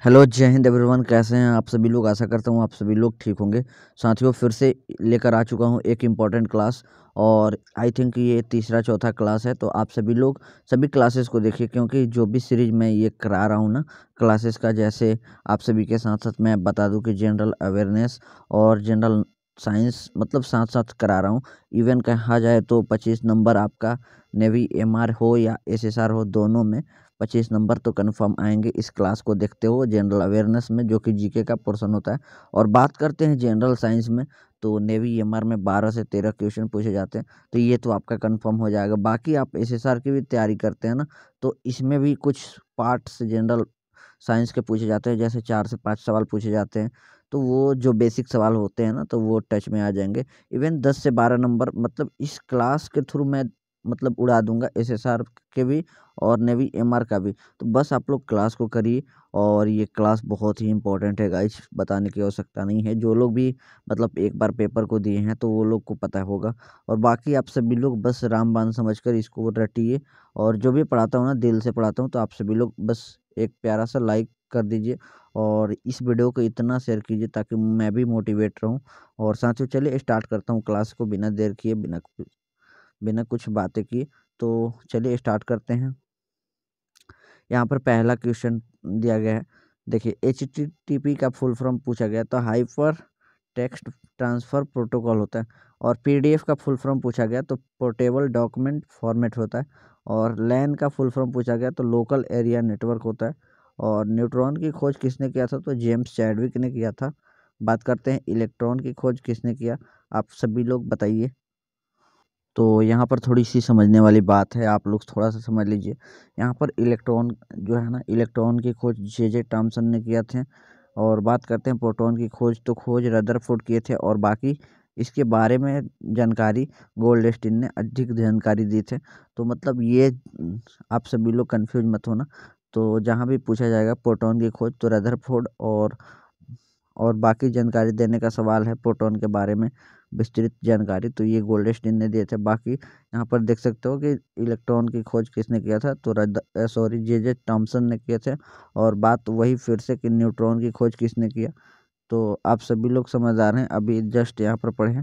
Hello, जय Hind everyone. कैसे हैं आप सभी लोग? आशा करता हूँ आप सभी लोग ठीक होंगे। साथियों, फिर से लेकर आ चुका हूँ एक इम्पॉर्टेंट क्लास और आई थिंक ये तीसरा चौथा क्लास है। तो आप सभी लोग सभी क्लासेस को देखिए, क्योंकि जो भी सीरीज मैं ये करा रहा हूँ ना क्लासेस का, जैसे आप सभी के साथ साथ मैं बता दूं कि जनरल अवेयरनेस और जनरल साइंस मतलब साथ साथ करा रहा हूँ। इवन कहा जाए तो 25 नंबर आपका नेवी एमआर हो या एसएसआर हो, दोनों में 25 नंबर तो कन्फर्म आएंगे इस क्लास को देखते हो जनरल अवेयरनेस में, जो कि जीके का पोर्शन होता है। और बात करते हैं जनरल साइंस में, तो नेवी एमआर में 12 से 13 क्वेश्चन पूछे जाते हैं, तो ये तो आपका कंफर्म हो जाएगा। बाकी आप एसएसआर की भी तैयारी करते हैं ना, तो इसमें भी कुछ पार्ट्स जनरल साइंस के पूछे जाते हैं, जैसे 4 से 5 सवाल पूछे जाते हैं। तो वो जो बेसिक सवाल होते हैं ना, तो वो टच में आ जाएंगे। इवन 10 से 12 नंबर मतलब इस क्लास के थ्रू मैं मतलब उड़ा दूंगा, एसएसआर के भी और नेवी एमआर का भी। तो बस आप लोग क्लास को करिए, और ये क्लास बहुत ही इंपॉर्टेंट है गाइस, बताने की आवश्यकता नहीं है। जो लोग भी मतलब एक बार पेपर को दिए हैं तो वो लोग को पता होगा। और बाकी आप सभी लोग बस रामबाण समझकर इसको रटिए, और जो भी पढ़ाता हूँ ना दिल से पढ़ाता हूँ। तो आप सभी लोग बस एक प्यारा सा लाइक कर दीजिए और इस वीडियो को इतना शेयर कीजिए ताकि मैं भी मोटिवेट रहूँ। और साथियों, चलिए स्टार्ट करता हूँ क्लास को, बिना देर किए, बिना कुछ बातें किए। तो चलिए स्टार्ट करते हैं। यहाँ पर पहला क्वेश्चन दिया गया है, देखिए HTTP का फुल फॉर्म पूछा गया, तो हाइपर टेक्स्ट ट्रांसफ़र प्रोटोकॉल होता है। और PDF का फुल फॉर्म पूछा गया तो पोर्टेबल डॉक्यूमेंट फॉर्मेट होता है। और लैन का फुल फॉर्म पूछा गया तो लोकल एरिया नेटवर्क होता है। और न्यूट्रॉन की खोज किसने किया था? तो जेम्स चैडविक ने किया था। बात करते हैं इलेक्ट्रॉन की खोज किसने किया, आप सभी लोग बताइए। तो यहाँ पर थोड़ी-सी समझने वाली बात है, आप लोग थोड़ा-सा समझ लीजिए। यहाँ पर इलेक्ट्रॉन जो है ना, इलेक्ट्रॉन की खोज जे थॉम्सन ने किया थे। और बात करते हैं प्रोटॉन की खोज, तो खोज रदरफोर्ड किए थे। और बाकी इसके बारे में जानकारी गोल्डस्टीन ने अधिक जानकारी दी थे। तो मतलब ये आप सभी लोग कन्फ्यूज़ मत होना। तो जहाँ भी पूछा जाएगा प्रोटॉन की खोज, तो रदरफोर्ड और बाकी जानकारी देने का सवाल है प्रोटॉन के बारे में विस्तृत जानकारी, तो ये गोल्डस्टीन ने दिए थे। बाकी यहाँ पर देख सकते हो कि इलेक्ट्रॉन की खोज किसने किया था, तो जे थॉम्सन ने किए थे। और बात वही फिर से कि न्यूट्रॉन की खोज किसने किया, तो आप सभी लोग समझदार हैं, अभी जस्ट यहाँ पर पढ़े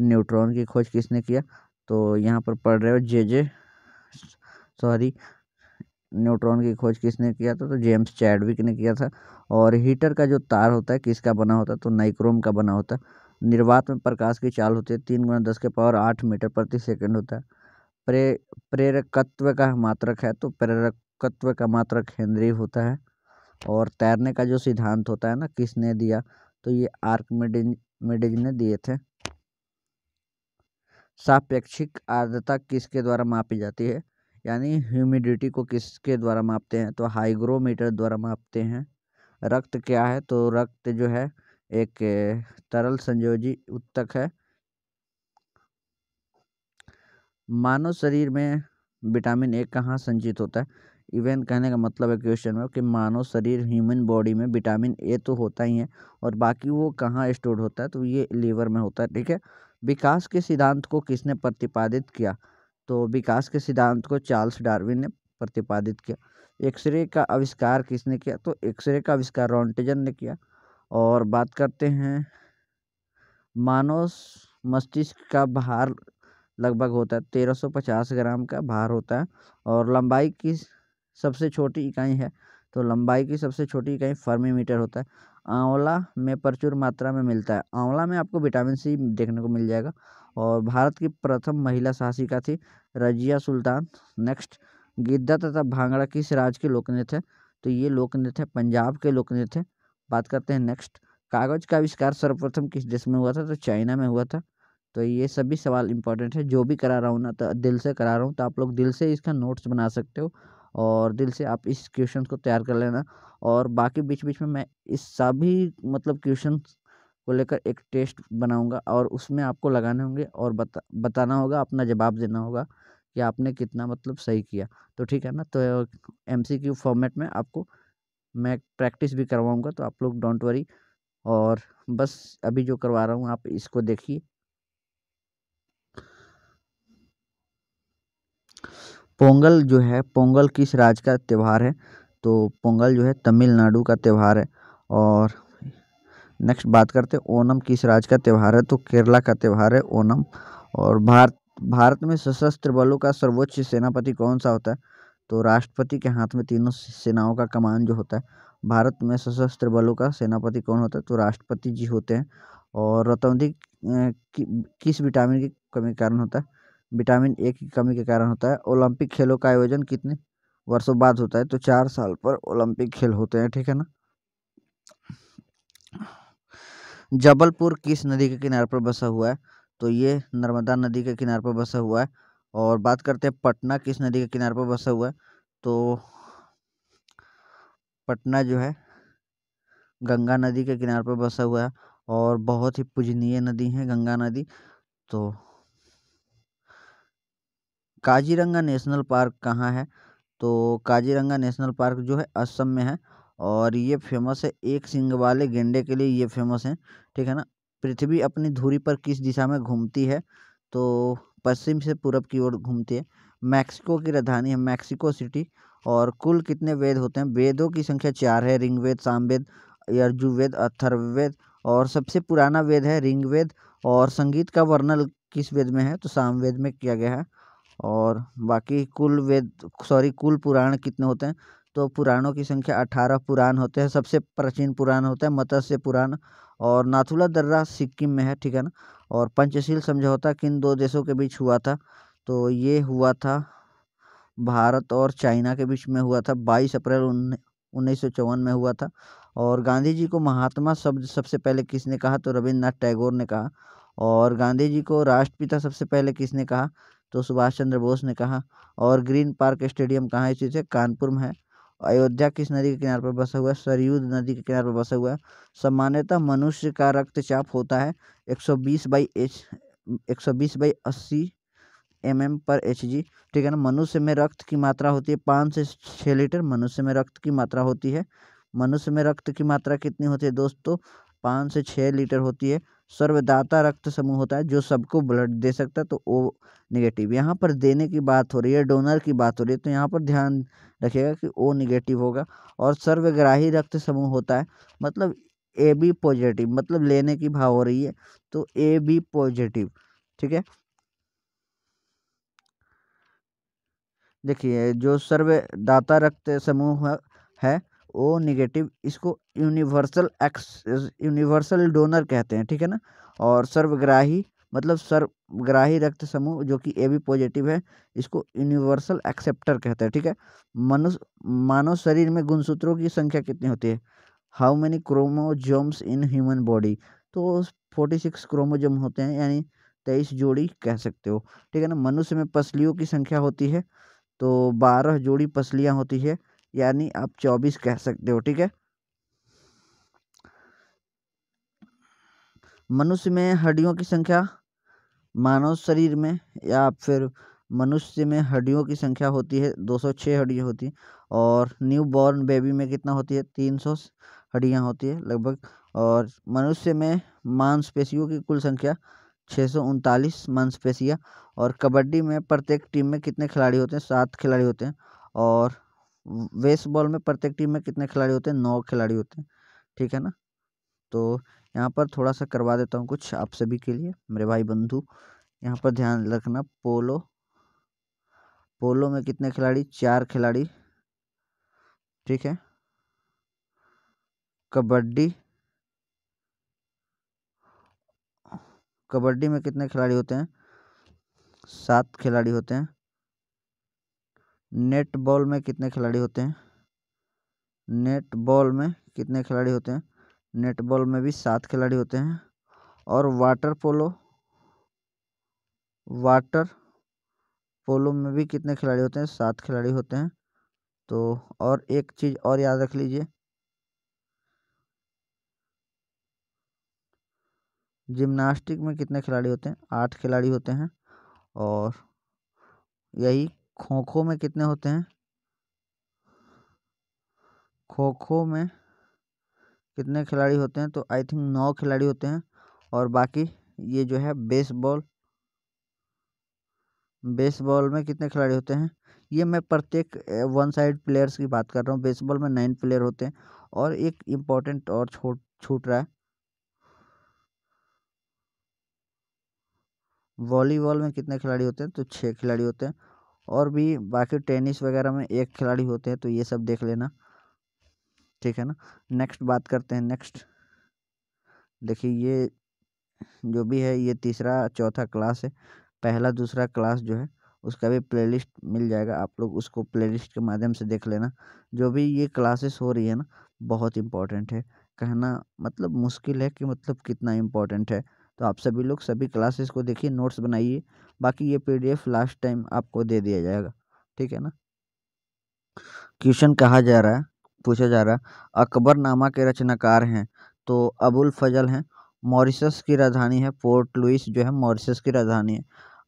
न्यूट्रॉन की खोज किसने किया। तो यहाँ पर पढ़ रहे हो सॉरी न्यूट्रॉन की खोज किसने किया था, तो जेम्स चैडविक ने किया था। और हीटर का जो तार होता है किसका बना होता है, तो नाइक्रोम का बना होता है। निर्वात में प्रकाश की चाल होती है 3 × 10⁸ मीटर प्रति सेकंड होता है। प्रेरकत्व का मात्रक है, तो प्रेरकत्व का मात्रक हेनरी होता है। और तैरने का जो सिद्धांत होता है ना, किसने दिया, तो ये आर्किमिडीज ने दिए थे। सापेक्षिक आर्द्रता किसके द्वारा मापी जाती है, यानी ह्यूमिडिटी को किसके द्वारा मापते हैं, तो हाइग्रोमीटर द्वारा मापते हैं। रक्त क्या है, तो रक्त जो है एक तरल संयोजी उत्तक है। मानव शरीर में विटामिन ए कहाँ संचित होता है? इवन कहने का मतलब है क्वेश्चन में कि मानव शरीर ह्यूमन बॉडी में विटामिन ए तो होता ही है, और बाकी वो कहाँ स्टोर होता है, तो ये लीवर में होता है। ठीक है। विकास के सिद्धांत को किसने प्रतिपादित किया, तो विकास के सिद्धांत को चार्ल्स डार्विन ने प्रतिपादित किया। एक्सरे का आविष्कार किसने किया, तो एक्सरे का आविष्कार रॉन्टेजन ने किया। और बात करते हैं मानव मस्तिष्क का भार लगभग होता है 1350 ग्राम का भार होता है। और लंबाई की सबसे छोटी इकाई है, तो लंबाई की सबसे छोटी इकाई फर्मी मीटर होता है। आंवला में प्रचुर मात्रा में मिलता है, आंवला में आपको विटामिन सी देखने को मिल जाएगा। और भारत की प्रथम महिला शासिका थी रजिया सुल्तान। नेक्स्ट, गिद्दा तथा भांगड़ा किस राज्य के लोक नृत्य है, तो ये लोक नृत्य है पंजाब के लोक नृत्य है। बात करते हैं नेक्स्ट, कागज का आविष्कार सर्वप्रथम किस देश में हुआ था, तो चाइना में हुआ था। तो ये सभी सवाल इंपॉर्टेंट है, जो भी करा रहा हूँ ना, तो दिल से करा रहा हूँ, तो आप लोग दिल से इसका नोट्स बना सकते हो और दिल से आप इस क्वेश्चन को तैयार कर लेना। और बाकी बीच बीच में मैं इस सभी मतलब क्वेश्चन को लेकर एक टेस्ट बनाऊंगा, और उसमें आपको लगाने होंगे और बताना होगा, अपना जवाब देना होगा कि आपने कितना मतलब सही किया। तो ठीक है ना, तो MCQ फॉर्मेट में आपको मैं प्रैक्टिस भी करवाऊंगा, तो आप लोग डोंट वरी। और बस अभी जो करवा रहा हूँ आप इसको देखिए। पोंगल जो है, पोंगल किस राज्य का त्योहार है, तो पोंगल जो है तमिलनाडु का त्यौहार है। और नेक्स्ट बात करते हैं ओणम किस राज्य का त्यौहार है, तो केरला का त्यौहार है ओणम। और भारत में सशस्त्र बलों का सर्वोच्च सेनापति कौन सा होता है, तो राष्ट्रपति के हाथ में तीनों सेनाओं का कमान जो होता है। भारत में सशस्त्र बलों का सेनापति कौन होता है, तो राष्ट्रपति जी होते हैं। और रतौंधी किस विटामिन की कमी के कारण होता है, विटामिन ए की कमी के कारण होता है। ओलंपिक खेलों का आयोजन कितने वर्षों बाद होता है, तो 4 साल पर ओलंपिक खेल होते हैं, ठीक है ना। जबलपुर किस नदी के किनारे पर बसा हुआ है, तो ये नर्मदा नदी के किनारे पर बसा हुआ है। और बात करते हैं पटना किस नदी के किनारे पर बसा हुआ है, तो पटना जो है गंगा नदी के किनारे पर बसा हुआ है। और बहुत ही पूजनीय नदी है गंगा नदी। तो काजीरंगा नेशनल पार्क कहाँ है, तो काजीरंगा नेशनल पार्क जो है असम में है। और ये फेमस है एक सींग वाले गेंडे के लिए, ये फेमस है, ठीक है ना। पृथ्वी अपनी धुरी पर किस दिशा में घूमती है, तो पश्चिम से पूरब की ओर घूमती है। मैक्सिको की राजधानी है मैक्सिको सिटी। और कुल कितने वेद होते हैं, वेदों की संख्या 4 है, ऋग्वेद, सामवेद, यजुर्वेद, अथर्ववेद। और सबसे पुराना वेद है ऋग्वेद। और संगीत का वर्णन किस वेद में है, तो सामवेद में किया गया है। और बाकी कुल पुराण कितने होते हैं, तो पुराणों की संख्या 18 पुराण होते हैं। सबसे प्राचीन पुराण होता है मत्स्य पुराण। और नाथुला दर्रा सिक्किम में है, ठीक है ना। और पंचशील समझौता किन दो देशों के बीच हुआ था, तो ये हुआ था भारत और चाइना के बीच में हुआ था, 22 अप्रैल 1954 में हुआ था। और गांधी जी को महात्मा शब्द सबसे पहले किसने कहा, तो रविन्द्रनाथ टैगोर ने कहा। और गांधी जी को राष्ट्रपिता सबसे पहले किसने कहा, तो सुभाष चंद्र बोस ने कहा। और ग्रीन पार्क स्टेडियम कहाँ है, स्थित है कानपुर में है। अयोध्या किस नदी के किनारे पर बसा हुआ है, सरयू नदी के किनारे पर बसा हुआ है। सामान्यतः मनुष्य का रक्तचाप होता है 120/80 mm/Hg, ठीक है ना। मनुष्य में रक्त की मात्रा होती है 5 से 6 लीटर, मनुष्य में रक्त की मात्रा होती है। मनुष्य में रक्त की मात्रा कितनी होती है दोस्तों, 5 से 6 लीटर होती है। सर्वदाता रक्त समूह होता है जो सबको ब्लड दे सकता है, तो ओ निगेटिव। यहाँ पर देने की बात हो रही है, डोनर की बात हो रही है, तो यहाँ पर ध्यान रखिएगा कि ओ निगेटिव होगा। और सर्वग्राही रक्त समूह होता है, मतलब ए बी पॉजिटिव, मतलब लेने की भाव हो रही है, तो ए बी पॉजिटिव, ठीक है। देखिए जो सर्वदाता रक्त समूह है ओ निगेटिव, इसको यूनिवर्सल डोनर कहते हैं, ठीक है ना। और सर्वग्राही मतलब सर्वग्राही रक्त समूह जो कि ए बी पॉजिटिव है, इसको यूनिवर्सल एक्सेप्टर कहते हैं, ठीक है। मनुष्य मानव शरीर में गुणसूत्रों की संख्या कितनी होती है, how many chromosomes in human body, तो 46 क्रोमोजोम होते हैं, यानी 23 जोड़ी कह सकते हो, ठीक है ना। मनुष्य में पसलियों की संख्या होती है, तो 12 जोड़ी पसलियां होती है, यानी आप 24 कह सकते हो, ठीक है। मनुष्य में हड्डियों की संख्या, मानव शरीर में या फिर मनुष्य में हड्डियों की संख्या होती है 206 हड्डियां होती हैं। और न्यू बॉर्न बेबी में कितना होती है, 300 हड्डियां होती है लगभग। और मनुष्य में मांसपेशियों की कुल संख्या 639 मांसपेशियां। और कबड्डी में प्रत्येक टीम में कितने खिलाड़ी होते हैं, 7 खिलाड़ी होते हैं। और बेसबॉल में प्रत्येक टीम में कितने खिलाड़ी होते हैं, 9 खिलाड़ी होते हैं, ठीक है ना। तो यहाँ पर थोड़ा सा करवा देता हूँ कुछ आप सभी के लिए मेरे भाई बंधु। यहाँ पर ध्यान रखना, पोलो पोलो में कितने खिलाड़ी, 4 खिलाड़ी, ठीक है। कबड्डी कबड्डी में कितने खिलाड़ी होते हैं, 7 खिलाड़ी होते हैं। नेट बॉल में कितने खिलाड़ी होते हैं, नेट बॉल में कितने खिलाड़ी होते हैं, नेट बॉल में भी 7 खिलाड़ी होते हैं। और वाटर पोलो में भी कितने खिलाड़ी होते हैं, 7 खिलाड़ी होते हैं। तो और एक चीज़ और याद रख लीजिए, जिम्नास्टिक में कितने खिलाड़ी होते हैं, 8 खिलाड़ी होते हैं। और यही खो खो में कितने होते हैं, खो खो में कितने खिलाड़ी होते हैं, तो आई थिंक 9 खिलाड़ी होते हैं। और बाकी ये जो है बेसबॉल में कितने खिलाड़ी होते हैं, ये मैं प्रत्येक वन साइड प्लेयर्स की बात कर रहा हूँ। बेसबॉल में 9 प्लेयर होते हैं। और एक इम्पॉर्टेंट और छूट रहा है, वॉलीबॉल में कितने खिलाड़ी होते हैं, तो 6 खिलाड़ी होते हैं। और भी बाकी टेनिस वगैरह में 1 खिलाड़ी होते हैं, तो ये सब देख लेना, ठीक है ना। नेक्स्ट बात करते हैं। नेक्स्ट देखिए, ये जो भी है ये तीसरा चौथा क्लास है। पहला दूसरा क्लास जो है उसका भी प्लेलिस्ट मिल जाएगा, आप लोग उसको प्लेलिस्ट के माध्यम से देख लेना। जो भी ये क्लासेस हो रही है ना, बहुत इम्पोर्टेंट है। कहना मतलब मुश्किल है कि मतलब कितना इम्पोर्टेंट है। तो आप सभी लोग सभी क्लासेस को देखिए, नोट्स बनाइए। बाकी ये पीडीएफ लास्ट टाइम आपको दे दिया जाएगा, ठीक है ना। क्वेश्चन कहा जा रहा है, पूछा जा रहा है, अकबरनामा के रचनाकार हैं, तो अबुल फजल हैं। मॉरिशस की राजधानी है पोर्ट लुइस, जो है मॉरिशस की राजधानी है।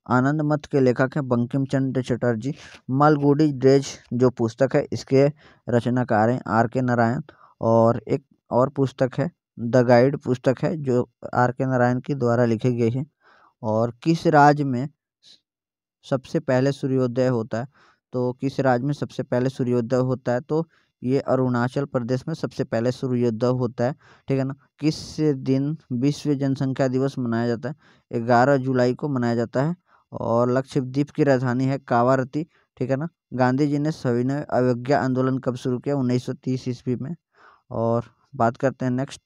आनंद मठ के लेखक हैं बंकिम चंद्र चटर्जी। मालगुडी डेज जो पुस्तक है इसके रचनाकार हैं आर के नारायण। और एक और पुस्तक है द गाइड पुस्तक है, जो आर के नारायण के द्वारा लिखी गई है। और किस राज्य में सबसे पहले सूर्योदय होता है, तो किस राज्य में सबसे पहले सूर्योदय होता है, तो ये अरुणाचल प्रदेश में सबसे पहले सूर्योदय होता है, ठीक है ना। किस दिन विश्व जनसंख्या दिवस मनाया जाता है, 11 जुलाई को मनाया जाता है। और लक्षद्वीप की राजधानी है कावारती, ठीक है ना। गांधी जी ने सविनय अवज्ञा आंदोलन कब शुरू किया, 1930 ईस्वी में। और बात करते हैं नेक्स्ट,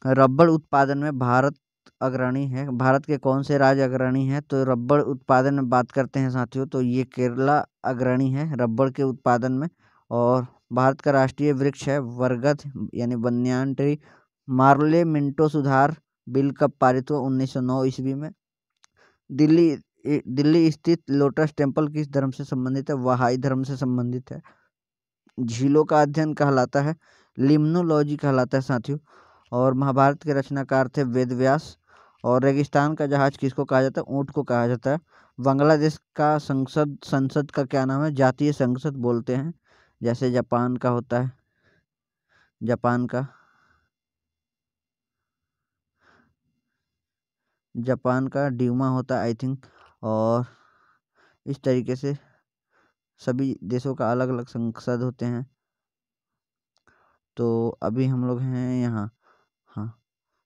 रबड़ उत्पादन में भारत अग्रणी है। भारत के कौन से राज्य अग्रणी हैं, तो रबड़ उत्पादन में बात करते हैं साथियों, तो ये केरला अग्रणी है रबड़ के उत्पादन में। और भारत का राष्ट्रीय वृक्ष है बरगद यानी बन्यान ट्री। मार्ले मिंटो सुधार बिल कब पारित हुआ, 1909 ईस्वी में। दिल्ली दिल्ली स्थित लोटस टेम्पल किस धर्म से संबंधित है, वहाई धर्म से संबंधित है। झीलों का अध्ययन कहलाता है लिम्नोलॉजी कहलाता है साथियों। और महाभारत के रचनाकार थे वेद व्यास। और रेगिस्तान का जहाज किसको कहा जाता है, ऊंट को कहा जाता है। बांग्लादेश का संसद संसद का क्या नाम है, जातीय संसद बोलते हैं, जैसे जापान का होता है। जापान का जापान का ड्यूमा होता है आई थिंक। और इस तरीके से सभी देशों का अलग अलग संसद होते हैं। तो अभी हम लोग हैं यहाँ, हाँ,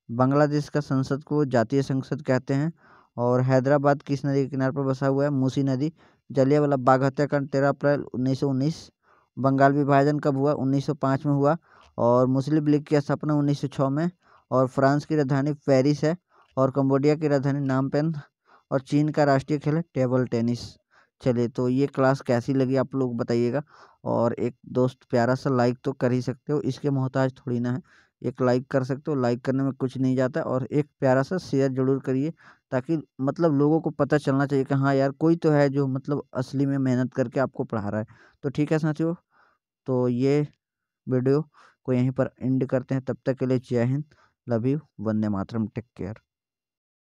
बांग्लादेश का संसद को जातीय संसद कहते हैं। और हैदराबाद किस नदी के किनारे पर बसा हुआ है, मूसी नदी। जलियांवाला बाग हत्याकांड 13 अप्रैल 1919। बंगाल विभाजन कब हुआ, 1905 में हुआ। और मुस्लिम लीग की स्थापना 1906 में। और फ्रांस की राजधानी पेरिस है। और कंबोडिया की राजधानी नामपेन। और चीन का राष्ट्रीय खेल है टेबल टेनिस। चलिए, तो ये क्लास कैसी लगी आप लोग बताइएगा। और एक दोस्त प्यारा सा लाइक तो कर ही सकते हो, इसके मोहताज थोड़ी ना है। एक लाइक कर सकते हो, लाइक करने में कुछ नहीं जाता। और एक प्यारा सा शेयर जरूर करिए, ताकि मतलब लोगों को पता चलना चाहिए कि हाँ यार, कोई तो है जो मतलब असली में मेहनत करके आपको पढ़ा रहा है। तो ठीक है साथियों, तो ये वीडियो को यहीं पर एंड करते हैं। तब तक के लिए जय Hind, love you, Vande Mataram, take care.